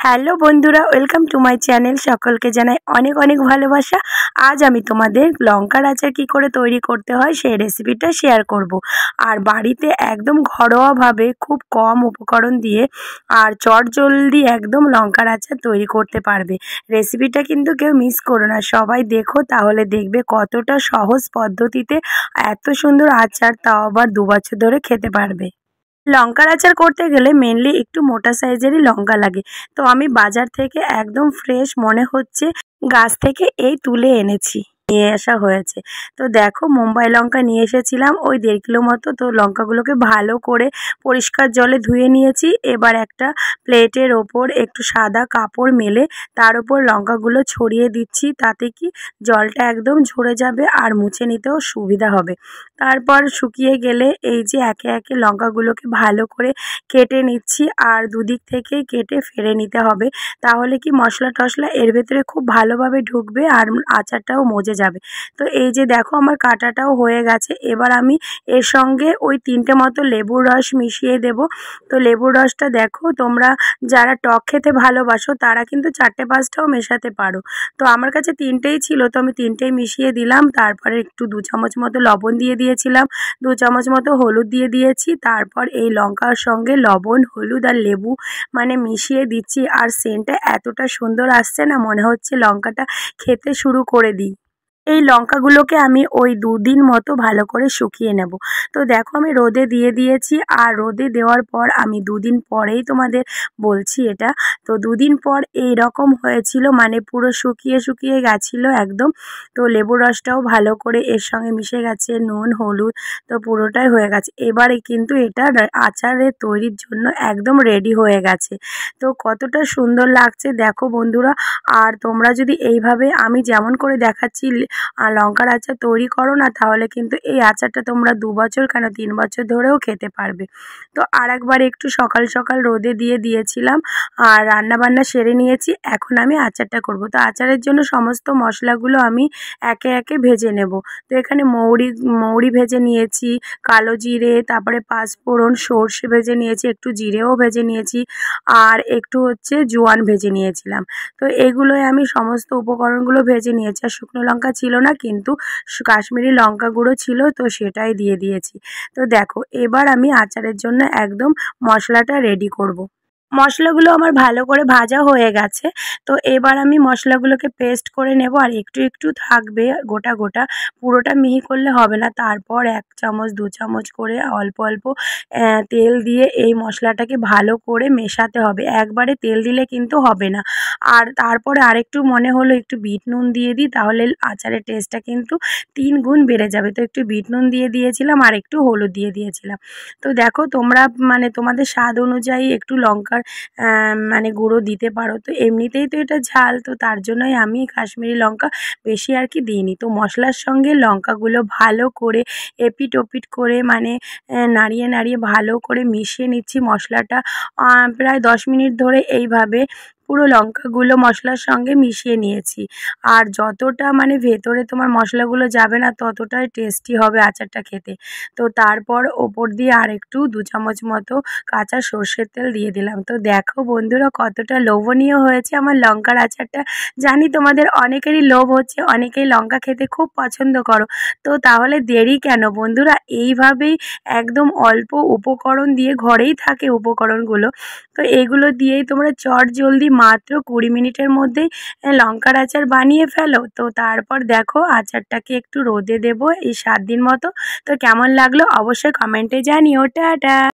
Hello বন্ধুরা, welcome to my channel. সকলকে জানাই অনেক অনেক ভালোবাসা। আজ আমি তোমাদের লঙ্কার আচার কী করে তৈরি করতে হয় সেই রেসিপিটা শেয়ার করব। আর বাড়িতে একদম ঘরোয়াভাবে খুব কম উপকরণ দিয়ে আর চটজলদি একদম লঙ্কার আচার তৈরি করতে পারবে। রেসিপিটা কিন্তু কেউ মিস করো না, সবাই দেখো, তাহলে দেখবে কতটা সহজ পদ্ধতিতে এত সুন্দর আচার, তাও আবার 2 বছর ধরে খেতে পারবে। লঙ্কার আচার করতে গেলে মেনলি একটু মোটা সাইজেরই লঙ্কা লাগে। তো আমি বাজার থেকে একদম ফ্রেশ মনে হচ্ছে গাছ থেকে এই তুলে এনেছি, নিয়ে আসা হয়েছে। তো দেখো, মুম্বাই লঙ্কা নিয়ে এসেছিলাম ওই 1.5 কিলো মতো। তো লঙ্কাগুলোকে ভালো করে পরিষ্কার জলে ধুয়ে নিয়েছি। এবার একটা প্লেটের ওপর একটু সাদা কাপড় মেলে তার উপর লঙ্কাগুলো ছড়িয়ে দিচ্ছি, তাতে কি জলটা একদম ঝরে যাবে আর মুছে নিতেও সুবিধা হবে। তারপর শুকিয়ে গেলে এই যে একে একে লঙ্কাগুলোকে ভালো করে কেটে নিচ্ছি, আর দুদিক থেকেই কেটে ফেলে নিতে হবে। তাহলে কি মশলা টশলা এর ভেতরে খুব ভালোভাবে ঢুকবে আর আচারটাও মজে যাবে। তো এই যে দেখো, আমার কাটাটাও হয়ে গেছে। এবার আমি এর সঙ্গে ওই 3টে মতো লেবুর রস মিশিয়ে দেব। তো লেবুর রসটা দেখো, তোমরা যারা টক খেতে ভালোবাসো তারা কিন্তু 4টে-5টাও মেশাতে পারো। তো আমার কাছে 3টেই ছিল, তো আমি 3টেই মিশিয়ে দিলাম। তারপরে একটু 2 চামচ মতো লবণ দিয়ে দিয়েছিলাম, 2 চামচ মতো হলুদ দিয়ে দিয়েছি। তারপর এই লঙ্কার সঙ্গে লবণ, হলুদ আর লেবু মিশিয়ে দিচ্ছি। আর সেন্টটা এতটা সুন্দর আসছে না, মনে হচ্ছে লঙ্কাটা খেতে শুরু করে দিই। এই লঙ্কাগুলোকে আমি ওই 2 দিন মতো ভালো করে শুকিয়ে নেব। তো দেখো, আমি রোদে দিয়ে দিয়েছি। আর রোদে দেওয়ার পর আমি 2 দিন পরেই তোমাদের বলছি এটা। তো 2 দিন পর এই রকম হয়েছিল, মানে পুরো শুকিয়ে শুকিয়ে গেছিলো একদম। তো লেবুর রসটাও ভালো করে এর সঙ্গে মিশে গেছে, নুন, হলুদ, তো পুরোটাই হয়ে গেছে। এবারে কিন্তু এটা আচারের তৈরির জন্য একদম রেডি হয়ে গেছে। তো কতটা সুন্দর লাগছে দেখো বন্ধুরা। আর তোমরা যদি এইভাবে আমি যেমন করে দেখাচ্ছি লঙ্কার আচার তৈরি করো না, তাহলে কিন্তু এই আচারটা তোমরা 2 বছর কেন 3 বছর ধরেও খেতে পারবে। তো আরেকবার একটু সকাল সকাল রোদে দিয়ে দিয়েছিলাম আর রান্নাবান্না সেরে নিয়েছি। এখন আমি আচারটা করব। তো আচারের জন্য সমস্ত মশলাগুলো আমি একে একে ভেজে নেব। তো এখানে মৌরি ভেজে নিয়েছি, কালো জিরে, তারপরে পাঁচফোড়ন, সর্ষে ভেজে নিয়েছি, একটু জিরেও ভেজে নিয়েছি, আর একটু হচ্ছে জোয়ান ভেজে নিয়েছিলাম। তো এগুলোই আমি সমস্ত উপকরণগুলো ভেজে নিয়েছি। আর শুকনো লঙ্কা ছিল না, কিন্তু কাশ্মীরি লঙ্কা গুঁড়ো ছিল, তো সেটাই দিয়ে দিয়েছি। তো দেখো, এবার আমি আচারের জন্য একদম মশলাটা রেডি করব। মশলাগুলো আমার ভালো করে ভাজা হয়ে গেছে। তো এবার আমি মশলাগুলোকে পেস্ট করে নেব। আর একটু একটু থাকবে গোটা গোটা, পুরোটা মিহি করলে হবে না। তারপর 1 চামচ 2 চামচ করে অল্প অল্প তেল দিয়ে এই মশলাটাকে ভালো করে মেশাতে হবে। একবারে তেল দিলে কিন্তু হবে না। আর তারপরে আরেকটু মনে হলো একটু বিট নুন দিয়ে দিই, তাহলে আচারের টেস্টটা কিন্তু 3 গুণ বেড়ে যাবে। তো একটু বিট নুন দিয়ে দিয়েছিলাম আর একটু হলুদ দিয়ে দিয়েছিলাম। তো দেখো, তোমরা তোমাদের স্বাদ অনুযায়ী একটু লঙ্কার গুঁড়ো দিতে পারো। তো এমনিতেই তো এটা ঝাল, তো তার জন্যই আমি কাশ্মীরি লঙ্কা বেশি আর কি দিইনি। তো মশলার সঙ্গে লঙ্কাগুলো ভালো করে এপিট ওপিট করে নাড়িয়ে নাড়িয়ে ভালো করে মিশিয়ে নিচ্ছি মশলাটা। প্রায় 10 মিনিট ধরে এইভাবে পুরো লঙ্কাগুলো মশলার সঙ্গে মিশিয়ে নিয়েছি। আর যতটা ভেতরে তোমার মশলাগুলো যাবে না, ততটাই টেস্টি হবে আচারটা খেতে। তো তারপর ওপর দিয়ে আরেকটু 2 চামচ মতো কাঁচা সর্ষের তেল দিয়ে দিলাম। তো দেখো বন্ধুরা, কতটা লোভনীয় হয়েছে আমার লঙ্কার আচারটা। জানি তোমাদের অনেকেরই লোভ হচ্ছে, অনেকেই লঙ্কা খেতে খুব পছন্দ করো। তো তাহলে দেরি কেন বন্ধুরা, এইভাবেই একদম অল্প উপকরণ দিয়ে, ঘরেই থাকে উপকরণগুলো, তো এগুলো দিয়েই তোমরা চটজলদি মাত্র 20 মিনিটের মধ্যেই লঙ্কার আচার বানিয়ে ফেলো। তো তারপর দেখো, আচারটাকে একটু রোদে দেবো এই 7 দিন মতো। তো কেমন লাগলো অবশ্যই কমেন্টে জানিও। টাটা।